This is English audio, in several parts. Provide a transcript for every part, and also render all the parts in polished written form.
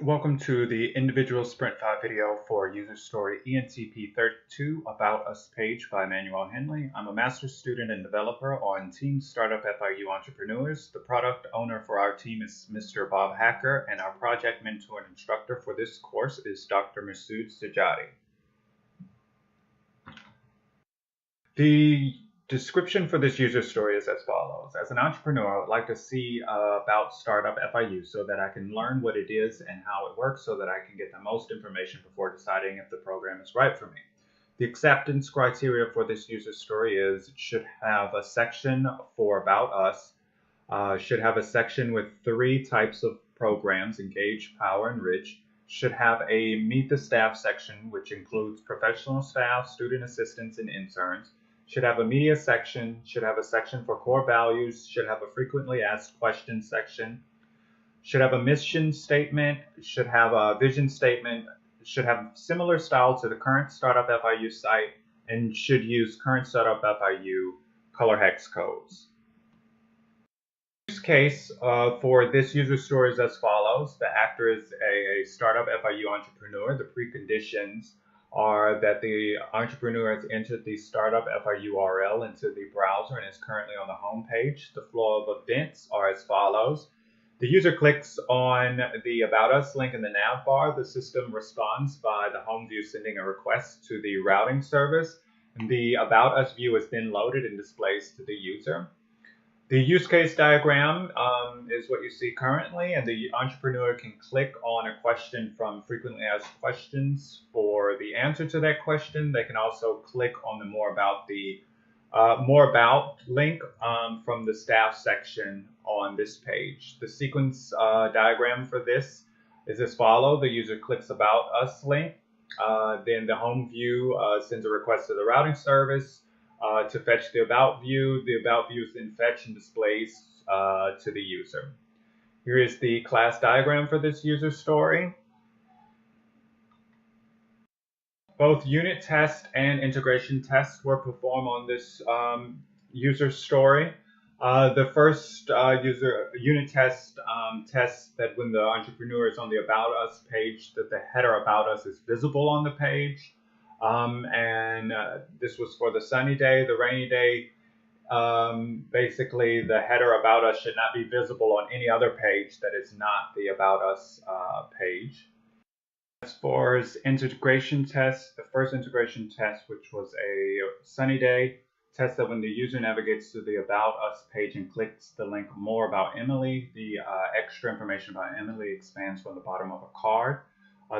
Welcome to the individual Sprint5 video for user story Entp32 About Us page by EmmanuelHenley. I'm a master's student and developer on Team Startup FIU Entrepreneurs. The product owner for our team is Mr. Bob Hacker, and our project mentor and instructor for this course is Dr. Masood Sajadi. The description for this user story is as follows. As an entrepreneur, I would like to see about Startup FIU so that I can learn what it is and how it works so that I can get the most information before deciding if the program is right for me. The acceptance criteria for this user story is it should have a section for About Us, should have a section with 3 types of programs, Engage, Power, and Rich, should have a Meet the Staff section, which includes professional staff, student assistants, and interns, should have a media section, should have a section for core values, should have a frequently asked questions section, should have a mission statement, should have a vision statement, should have similar style to the current Startup FIU site, and should use current Startup FIU color hex codes. The use case for this user story is as follows. The actor is a Startup FIU entrepreneur. The preconditions are that the entrepreneur has entered the Startup FIU URL into the browser and is currently on the home page. The flow of events are as follows. The user clicks on the About Us link in the nav bar. The system responds by the home view sending a request to the routing service. And the About Us view is then loaded and displays to the user. The use case diagram is what you see currently, and the entrepreneur can click on a question from frequently asked questions for the answer to that question. They can also click on the More About link from the staff section on this page. The sequence diagram for this is as follows. The user clicks About Us link, then the home view sends a request to the routing service to fetch the About view. The About view is then fetched and displays to the user. Here is the class diagram for this user story. Both unit test and integration tests were performed on this user story. The first unit test tests that when the entrepreneur is on the About Us page, that the header About Us is visible on the page. This was for the sunny day. The rainy day, basically the header About Us should not be visible on any other page that is not the About Us page. As far as integration tests, the first integration test, which was a sunny day, tests that when the user navigates to the About Us page and clicks the link More About Emily, the extra information about Emily expands from the bottom of a card.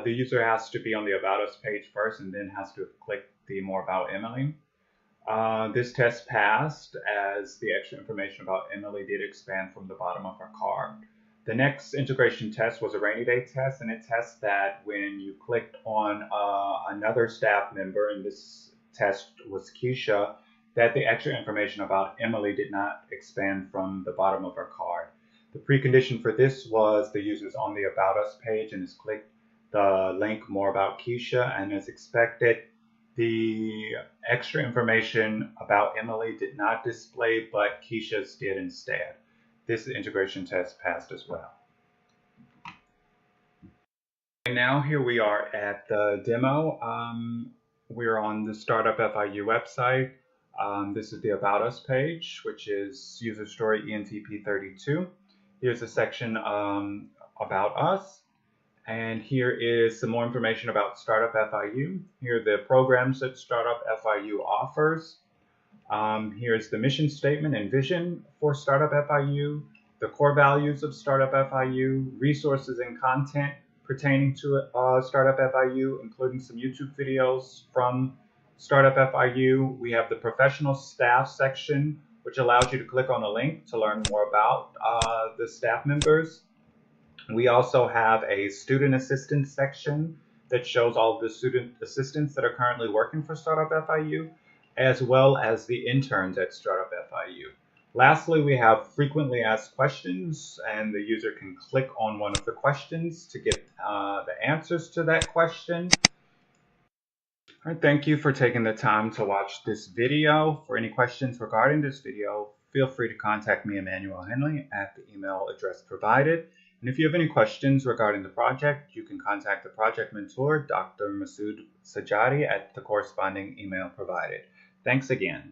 The user has to be on the About Us page first and then has to click the More About Emily. This test passed as the extra information about Emily did expand from the bottom of her card. The next integration test was a rainy day test, and it tests that when you clicked on another staff member, and this test was Keisha, that the extra information about Emily did not expand from the bottom of her card. The precondition for this was the user's on the About Us page and has clicked the link More About Keisha, and as expected, the extra information about Emily did not display, but Keisha's did instead. This integration test passed as well. And now here we are at the demo. We're on the Startup FIU website. This is the About Us page, which is user story Entp32. Here's a section about us. And here is some more information about Startup FIU. Here are the programs that Startup FIU offers. Here's the mission statement and vision for Startup FIU, the core values of Startup FIU, resources and content pertaining to Startup FIU, including some YouTube videos from Startup FIU. We have the professional staff section, which allows you to click on a link to learn more about the staff members. We also have a student assistance section that shows all of the student assistants that are currently working for Startup FIU, as well as the interns at Startup FIU. Lastly, we have frequently asked questions, and the user can click on one of the questions to get the answers to that question. All right, thank you for taking the time to watch this video. For any questions regarding this video, feel free to contact me, EmmanuelHenley, at the email address provided. And if you have any questions regarding the project, you can contact the project mentor, Dr. Masood Sajadi, at the corresponding email provided. Thanks again.